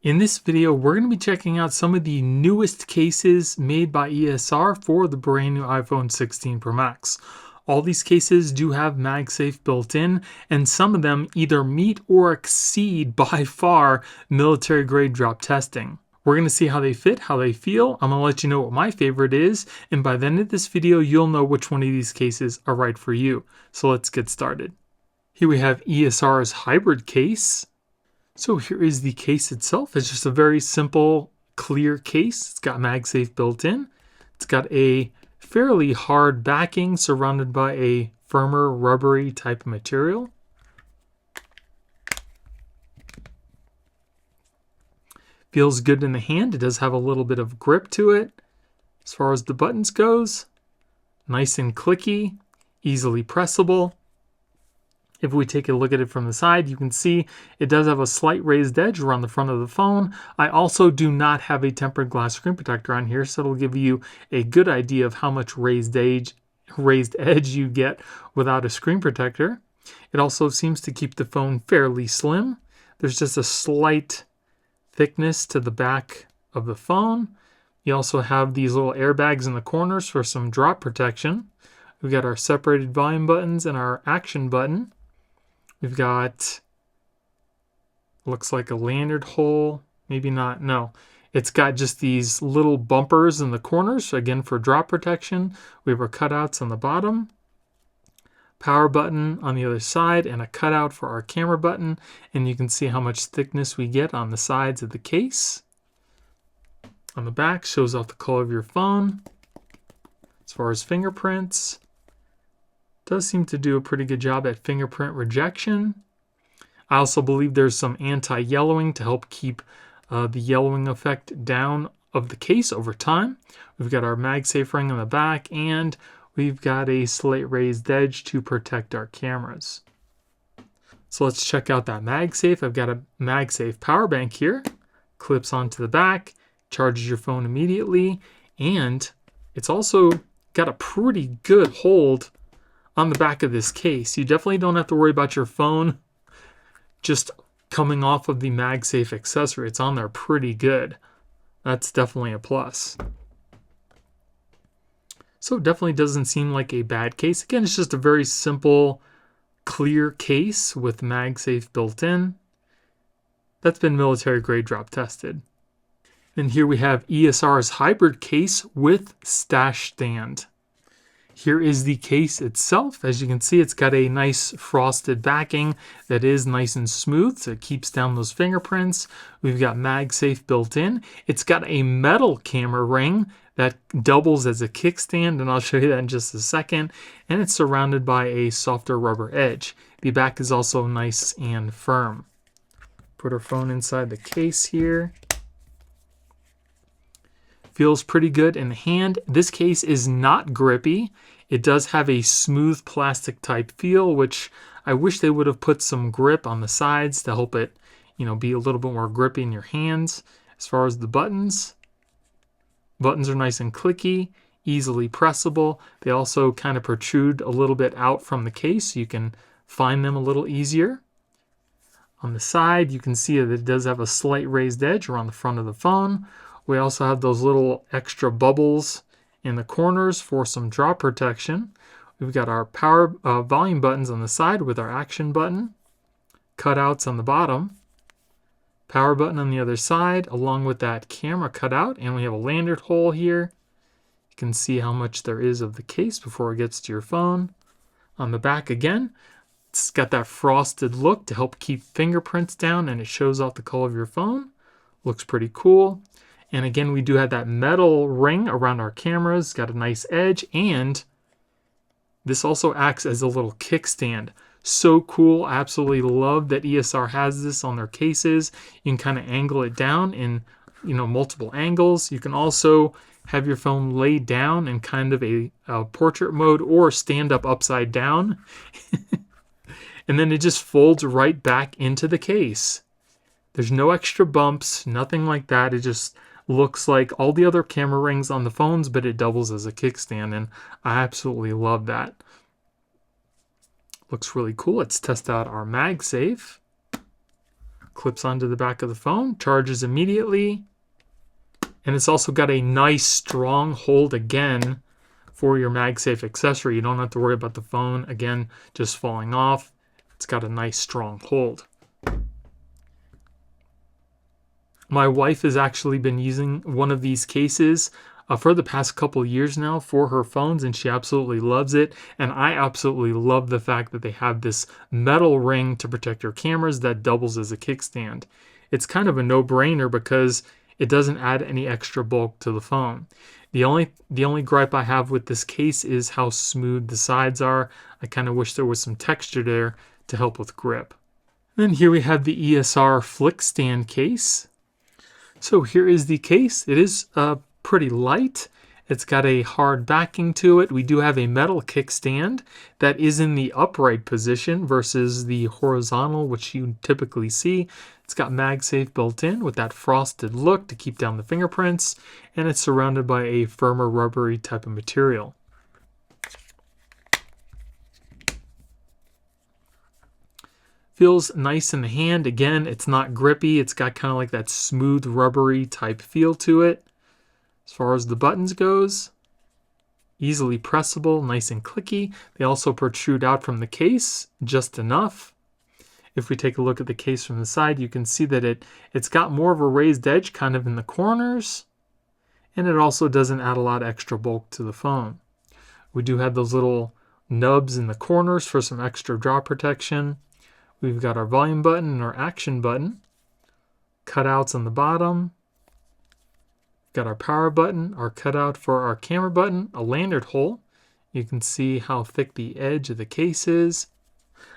In this video, we're going to be checking out some of the newest cases made by ESR for the brand new iPhone 16 Pro Max. All these cases do have MagSafe built in, and some of them either meet or exceed by far military grade drop testing. We're going to see how they fit, how they feel. I'm going to let you know what my favorite is, and by the end of this video, you'll know which one of these cases are right for you. So let's get started. Here we have ESR's hybrid case. So here is the case itself. It's just a very simple, clear case. It's got MagSafe built in. It's got a fairly hard backing surrounded by a firmer, rubbery type of material. Feels good in the hand. It does have a little bit of grip to it. As far as the buttons goes, nice and clicky, easily pressable. If we take a look at it from the side, you can see it does have a slight raised edge around the front of the phone. I also do not have a tempered glass screen protector on here, so it'll give you a good idea of how much raised edge you get without a screen protector. It also seems to keep the phone fairly slim. There's just a slight thickness to the back of the phone. You also have these little airbags in the corners for some drop protection. We've got our separated volume buttons and our action button. We've got, looks like a lanyard hole, maybe not, no. It's got just these little bumpers in the corners, again for drop protection. We have our cutouts on the bottom, power button on the other side, and a cutout for our camera button. And you can see how much thickness we get on the sides of the case. On the back, shows off the color of your phone. As far as fingerprints, does seem to do a pretty good job at fingerprint rejection. I also believe there's some anti-yellowing to help keep the yellowing effect down of the case over time. We've got our MagSafe ring on the back, and we've got a slight raised edge to protect our cameras. So let's check out that MagSafe. I've got a MagSafe power bank here. Clips onto the back, charges your phone immediately, and it's also got a pretty good hold on the back of this case. You definitely don't have to worry about your phone just coming off of the MagSafe accessory. It's on there pretty good. That's definitely a plus. So it definitely doesn't seem like a bad case. Again, it's just a very simple, clear case with MagSafe built in. That's been military grade drop tested. And here we have ESR's hybrid case with stash stand. Here is the case itself. As you can see, it's got a nice frosted backing that is nice and smooth, so it keeps down those fingerprints. We've got MagSafe built in. It's got a metal camera ring that doubles as a kickstand, and I'll show you that in just a second. And it's surrounded by a softer rubber edge. The back is also nice and firm. Put our phone inside the case here. Feels pretty good in the hand. This case is not grippy. It does have a smooth plastic type feel, which I wish they would have put some grip on the sides to help it, be a little bit more grippy in your hands. As far as the buttons are nice and clicky, easily pressable. They also kind of protrude a little bit out from the case, so you can find them a little easier. On the side, you can see that it does have a slight raised edge around the front of the phone. We also have those little extra bubbles in the corners for some drop protection. We've got our power volume buttons on the side with our action button, cutouts on the bottom, power button on the other side along with that camera cutout, and we have a lanyard hole here. You can see how much there is of the case before it gets to your phone. On the back again, it's got that frosted look to help keep fingerprints down, and it shows off the color of your phone. Looks pretty cool. And again, we do have that metal ring around our cameras. Got a nice edge, and this also acts as a little kickstand. So cool. I absolutely love that ESR has this on their cases. You can kind of angle it down in multiple angles. You can also have your phone laid down in kind of a portrait mode or stand up upside down. And then it just folds right back into the case. There's no extra bumps, nothing like that. It just looks like all the other camera rings on the phones, but it doubles as a kickstand, and I absolutely love that. Looks really cool. Let's test out our MagSafe. Clips onto the back of the phone, charges immediately. And it's also got a nice strong hold again for your MagSafe accessory. You don't have to worry about the phone, again, just falling off. It's got a nice strong hold. My wife has actually been using one of these cases for the past couple years now for her phones, and she absolutely loves it. And I absolutely love the fact that they have this metal ring to protect your cameras that doubles as a kickstand. It's kind of a no-brainer because it doesn't add any extra bulk to the phone. The only gripe I have with this case is how smooth the sides are. I kind of wish there was some texture there to help with grip. Then here we have the ESR Flickstand case. So here is the case. It is pretty light. It's got a hard backing to it. We do have a metal kickstand that is in the upright position versus the horizontal, which you typically see. It's got MagSafe built in with that frosted look to keep down the fingerprints, and it's surrounded by a firmer rubbery type of material. Feels nice in the hand. Again, it's not grippy. It's got kind of like that smooth rubbery type feel to it. As far as the buttons goes, easily pressable, nice and clicky. They also protrude out from the case just enough. If we take a look at the case from the side, you can see that it's got more of a raised edge kind of in the corners, and it also doesn't add a lot of extra bulk to the phone. We do have those little nubs in the corners for some extra drop protection. We've got our volume button and our action button, cutouts on the bottom. Got our power button, our cutout for our camera button, a lanyard hole. You can see how thick the edge of the case is.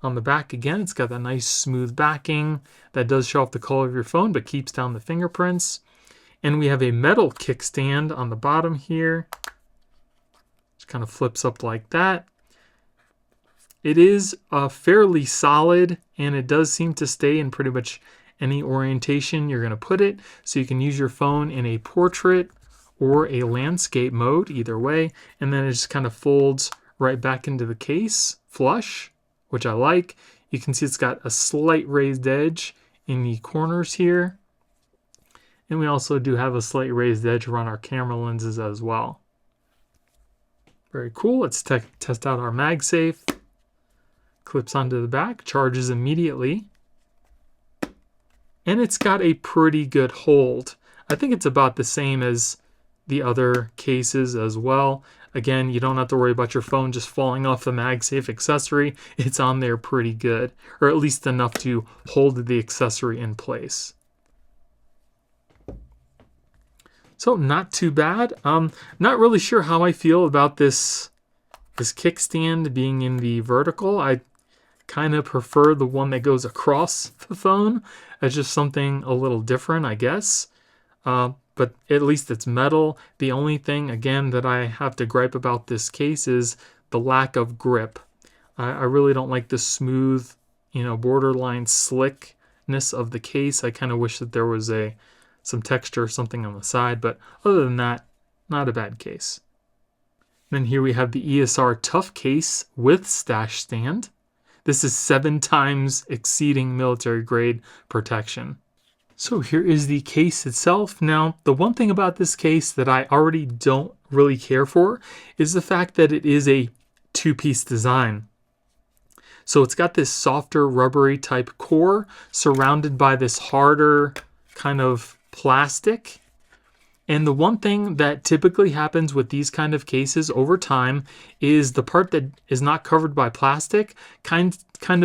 On the back again, it's got that nice smooth backing that does show off the color of your phone but keeps down the fingerprints. And we have a metal kickstand on the bottom here. Just kind of flips up like that. It is fairly solid, and it does seem to stay in pretty much any orientation you're going to put it. So you can use your phone in a portrait or a landscape mode, either way. And then it just kind of folds right back into the case, flush, which I like. You can see it's got a slight raised edge in the corners here. And we also do have a slight raised edge around our camera lenses as well. Very cool. Let's test out our MagSafe. Clips onto the back, charges immediately. And it's got a pretty good hold. I think it's about the same as the other cases as well. Again, you don't have to worry about your phone just falling off the MagSafe accessory. It's on there pretty good, or at least enough to hold the accessory in place. So not too bad. Not really sure how I feel about this kickstand being in the vertical. I kind of prefer the one that goes across the phone. It's just something a little different, I guess. But at least it's metal. The only thing, again, that I have to gripe about this case is the lack of grip. I really don't like the smooth, borderline slickness of the case. I kind of wish that there was some texture or something on the side. But other than that, not a bad case. Then here we have the ESR Tough Case with stash stand. This is 7 times exceeding military grade protection. So here is the case itself. Now, the one thing about this case that I already don't really care for is the fact that it is a 2-piece design. So it's got this softer rubbery type core surrounded by this harder kind of plastic. And the one thing that typically happens with these kind of cases over time is the part that is not covered by plastic kind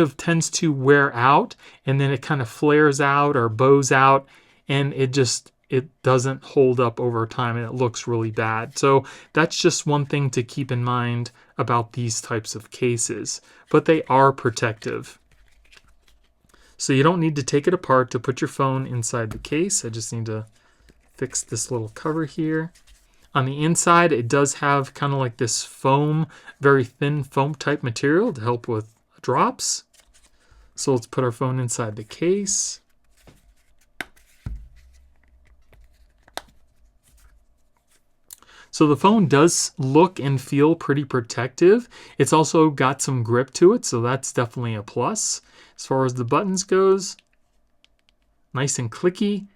of tends to wear out, and then it kind of flares out or bows out, and it doesn't hold up over time, and it looks really bad. So that's just one thing to keep in mind about these types of cases, but they are protective. So you don't need to take it apart to put your phone inside the case. I just need to fix this little cover here. On the inside, it does have kind of like this foam, very thin foam type material to help with drops. So let's put our phone inside the case. So the phone does look and feel pretty protective. It's also got some grip to it, so that's definitely a plus. As far as the buttons goes, Nice and clicky,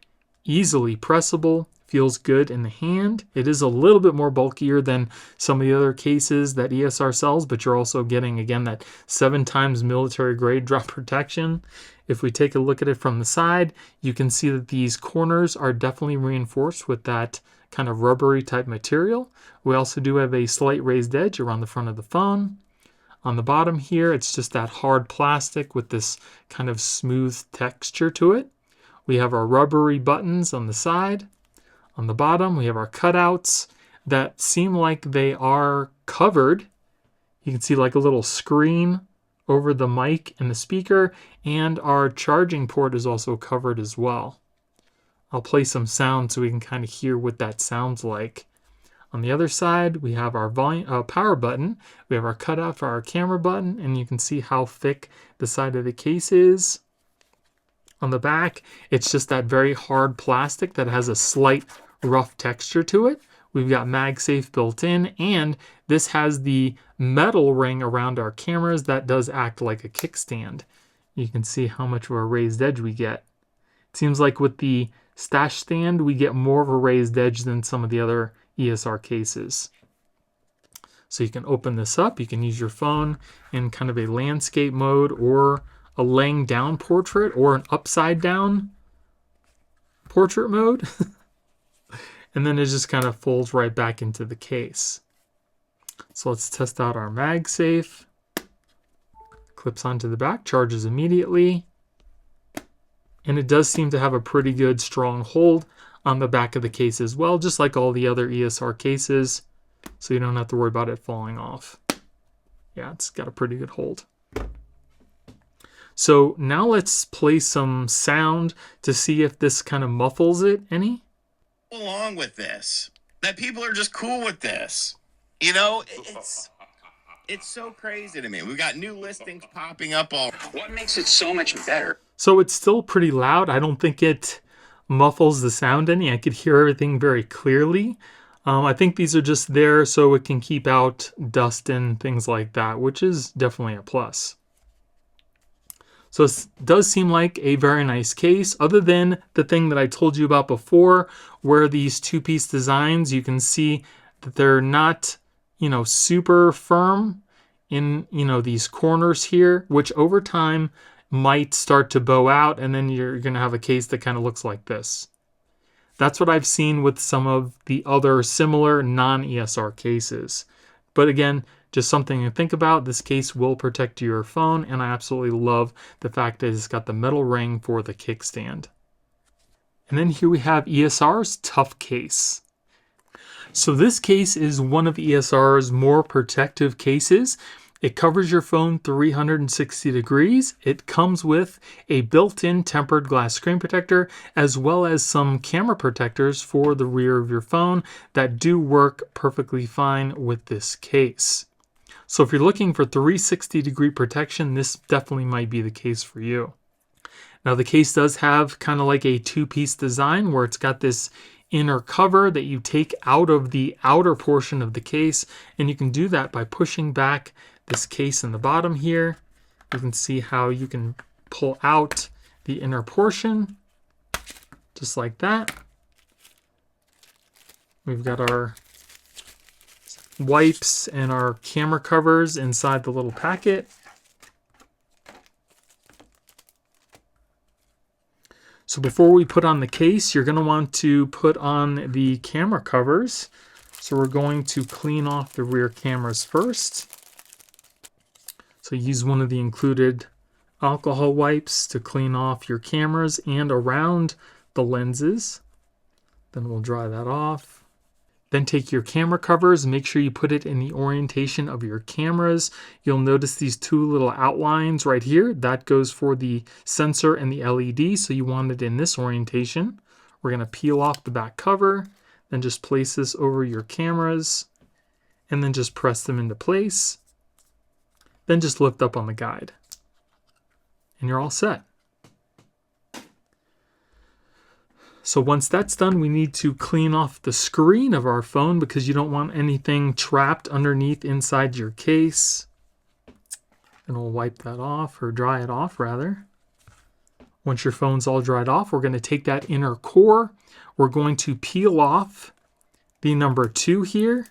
easily pressable, feels good in the hand. It is a little bit more bulkier than some of the other cases that ESR sells, but you're also getting, again, that 7 times military grade drop protection. If we take a look at it from the side, you can see that these corners are definitely reinforced with that kind of rubbery type material. We also do have a slight raised edge around the front of the phone. On the bottom here, it's just that hard plastic with this kind of smooth texture to it. We have our rubbery buttons on the side. On the bottom, we have our cutouts that seem like they are covered. You can see like a little screen over the mic and the speaker, and our charging port is also covered as well. I'll play some sound so we can kind of hear what that sounds like. On the other side, we have our volume, power button. We have our cutout for our camera button, and you can see how thick the side of the case is. On the back, it's just that very hard plastic that has a slight rough texture to it. We've got MagSafe built in, and this has the metal ring around our cameras that does act like a kickstand. You can see how much of a raised edge we get. It seems like with the stash stand, we get more of a raised edge than some of the other ESR cases. So you can open this up. You can use your phone in kind of a landscape mode, or a laying down portrait, or an upside down portrait mode. And then it just kind of folds right back into the case. So let's test out our MagSafe. Clips onto the back, charges immediately. And it does seem to have a pretty good strong hold on the back of the case as well, just like all the other ESR cases. So you don't have to worry about it falling off. Yeah, it's got a pretty good hold. So now let's play some sound to see if this kind of muffles it any. Along with this, that people are just cool with this. You know, it's so crazy to me. We've got new listings popping up all. What makes it so much better? So it's still pretty loud. I don't think it muffles the sound any. I could hear everything very clearly. I think these are just there so it can keep out dust and things like that, which is definitely a plus. So it does seem like a very nice case, other than the thing that I told you about before, where these two-piece designs, you can see that they're not, super firm in, these corners here, which over time might start to bow out, and then you're going to have a case that kind of looks like this. That's what I've seen with some of the other similar non-ESR cases. But again, just something to think about. This case will protect your phone, and I absolutely love the fact that it's got the metal ring for the kickstand. And then here we have ESR's Tough Case. So this case is one of ESR's more protective cases. It covers your phone 360 degrees. It comes with a built-in tempered glass screen protector, as well as some camera protectors for the rear of your phone that do work perfectly fine with this case. So if you're looking for 360 degree protection, this definitely might be the case for you. Now the case does have kind of like a two-piece design where it's got this inner cover that you take out of the outer portion of the case, and you can do that by pushing back this case in the bottom here. You can see how you can pull out the inner portion just like that. We've got our wipes and our camera covers inside the little packet. So before we put on the case, you're going to want to put on the camera covers. So we're going to clean off the rear cameras first. So use one of the included alcohol wipes to clean off your cameras and around the lenses. Then we'll dry that off. Then take your camera covers and make sure you put it in the orientation of your cameras. You'll notice these two little outlines right here. That goes for the sensor and the LED, so you want it in this orientation. We're going to peel off the back cover, then just place this over your cameras, and then just press them into place. Then just lift up on the guide. And you're all set. So once that's done, we need to clean off the screen of our phone because you don't want anything trapped underneath inside your case. And we'll wipe that off, or dry it off rather. Once your phone's all dried off, we're going to take that inner core. We're going to peel off the number 2 here,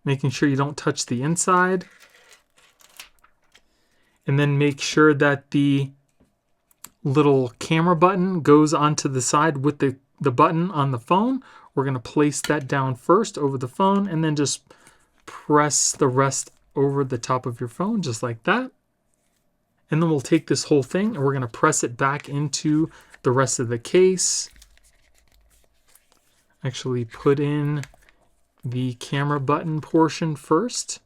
making sure you don't touch the inside. And then make sure that the little camera button goes onto the side with the button on the phone. We're going to place that down first over the phone and then just press the rest over the top of your phone just like that. And then we'll take this whole thing and we're going to press it back into the rest of the case. Actually put in the camera button portion first,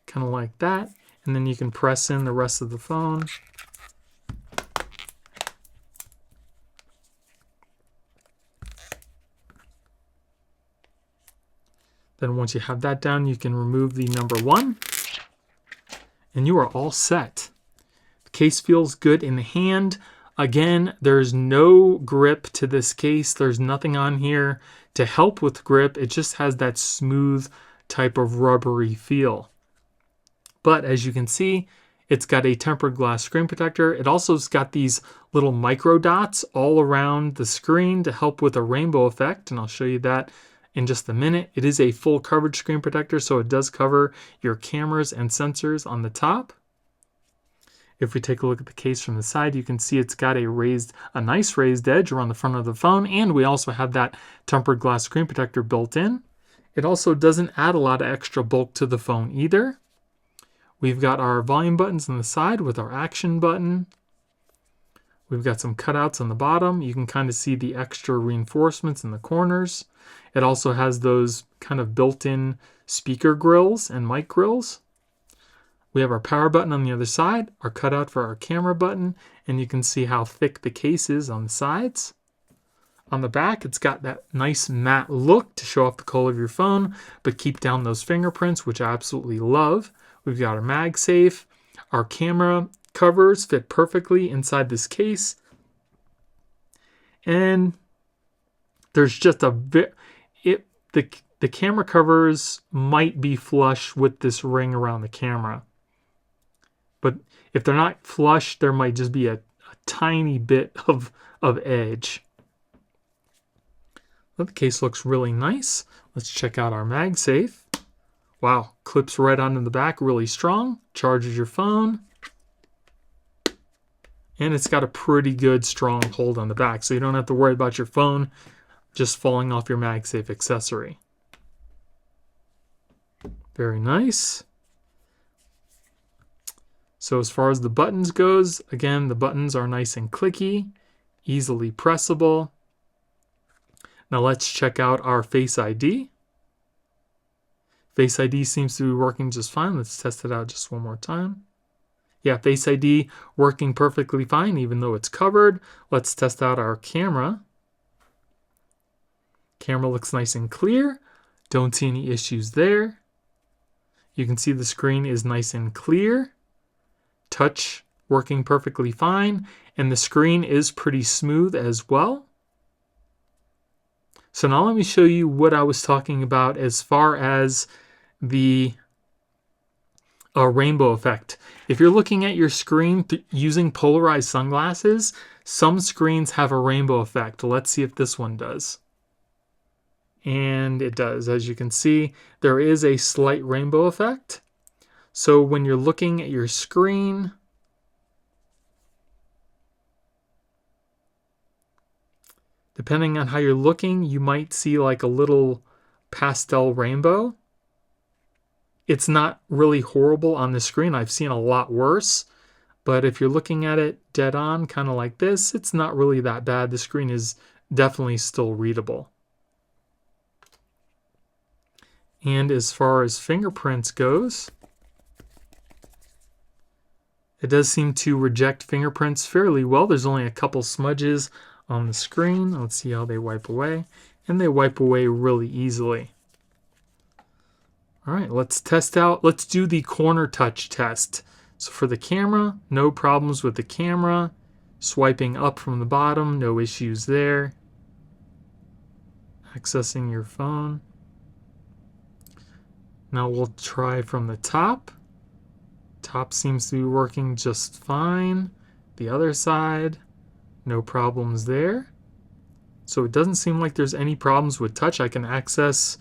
kind of like that. And then you can press in the rest of the phone. Then once you have that down, you can remove the number 1. And you are all set. The case feels good in the hand. Again, there's no grip to this case. There's nothing on here to help with grip. It just has that smooth type of rubbery feel. But as you can see, it's got a tempered glass screen protector. It also's got these little micro dots all around the screen to help with a rainbow effect. And I'll show you that in just a minute. It is a full coverage screen protector, so it does cover your cameras and sensors on the top. If we take a look at the case from the side, you can see it's got a nice raised edge around the front of the phone, and we also have that tempered glass screen protector built in. It also doesn't add a lot of extra bulk to the phone either. We've got our volume buttons on the side with our action button. We've got some cutouts on the bottom. You can kind of see the extra reinforcements in the corners. It also has those kind of built-in speaker grills and mic grills. We have our power button on the other side, our cutout for our camera button, and you can see how thick the case is on the sides. On the back, it's got that nice matte look to show off the color of your phone, but keep down those fingerprints, which I absolutely love. We've got our MagSafe. Our camera covers fit perfectly inside this case. And there's just a bit, the camera covers might be flush with this ring around the camera. But if they're not flush, there might just be a tiny bit of edge. Well, the case looks really nice. Let's check out our MagSafe. Wow, clips right onto the back, really strong. Charges your phone. And it's got a pretty good strong hold on the back, so you don't have to worry about your phone just falling off your MagSafe accessory. Very nice. So as far as the buttons goes, again, the buttons are nice and clicky, easily pressable. Now let's check out our Face ID. Face ID seems to be working just fine. Let's test it out just one more time. Yeah, Face ID working perfectly fine, even though it's covered. Let's test out our camera. Camera looks nice and clear. Don't see any issues there. You can see the screen is nice and clear. Touch working perfectly fine. And the screen is pretty smooth as well. So now let me show you what I was talking about as far as the rainbow effect. If you're looking at your screen using polarized sunglasses, some screens have a rainbow effect. Let's see if this one does. And it does. As you can see, there is a slight rainbow effect. So when you're looking at your screen, depending on how you're looking, you might see like a little pastel rainbow. It's not really horrible on the screen. I've seen a lot worse. But if you're looking at it dead on, kind of like this, it's not really that bad. The screen is definitely still readable. And as far as fingerprints goes, it does seem to reject fingerprints fairly well. There's only a couple smudges on the screen. Let's see how they wipe away. And they wipe away really easily. All right, let's test out. Let's do the corner touch test. So for the camera, no problems with the camera. Swiping up from the bottom, no issues there. Accessing your phone. Now we'll try from the top. Top seems to be working just fine. The other side. No problems there. So it doesn't seem like there's any problems with touch. I can access,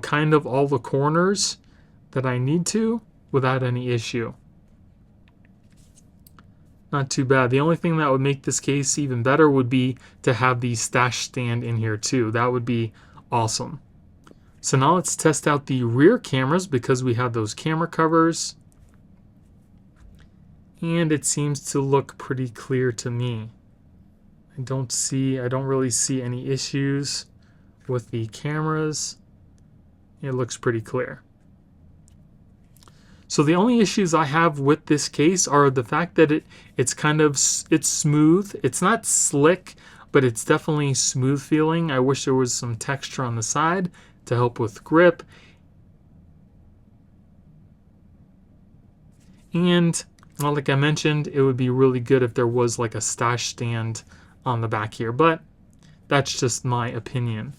kind of all the corners that I need to without any issue. Not too bad. The only thing that would make this case even better would be to have the stash stand in here too. That would be awesome. So now let's test out the rear cameras because we have those camera covers. And it seems to look pretty clear to me. I don't really see any issues with the cameras. It looks pretty clear. So the only issues I have with this case are the fact that it's smooth. It's not slick, but it's definitely smooth feeling. I wish there was some texture on the side to help with grip. And well, like I mentioned, it would be really good if there was like a stash stand on the back here, but that's just my opinion.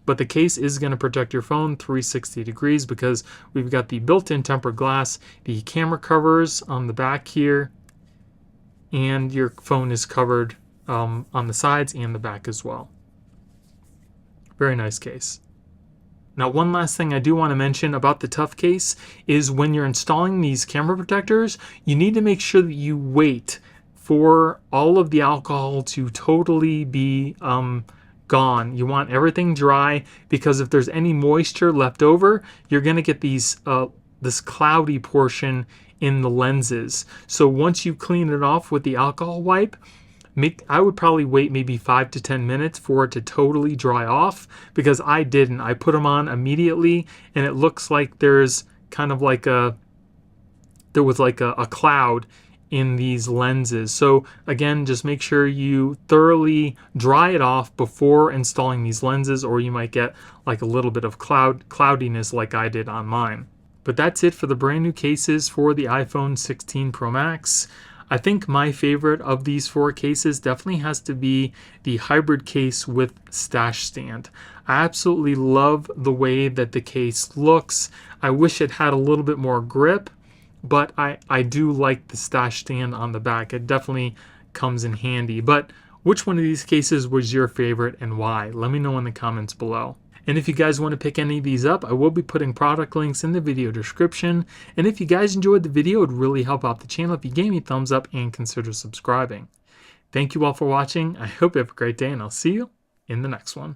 But the case is going to protect your phone 360 degrees because we've got the built-in tempered glass, the camera covers on the back here, and your phone is covered on the sides and the back as well. Very nice case. Now, one last thing I do want to mention about the Tough Case is when you're installing these camera protectors, you need to make sure that you wait for all of the alcohol to totally be gone. You want everything dry because if there's any moisture left over, you're going to get this cloudy portion in the lenses. So once you clean it off with the alcohol wipe, I would probably wait maybe 5 to 10 minutes for it to totally dry off, because I didn't. I put them on immediately and it looks like there's kind of like a cloud in these lenses. So again, just make sure you thoroughly dry it off before installing these lenses, or you might get like a little bit of cloudiness like I did on mine. But that's it for the brand new cases for the iPhone 16 Pro Max. I think my favorite of these 4 cases definitely has to be the hybrid case with stash stand. I absolutely love the way that the case looks. I wish it had a little bit more grip, but I do like the stash stand on the back. It definitely comes in handy. But which one of these cases was your favorite and why? Let me know in the comments below. And if you guys want to pick any of these up, I will be putting product links in the video description. And if you guys enjoyed the video, it would really help out the channel if you gave me a thumbs up and consider subscribing. Thank you all for watching. I hope you have a great day, and I'll see you in the next one.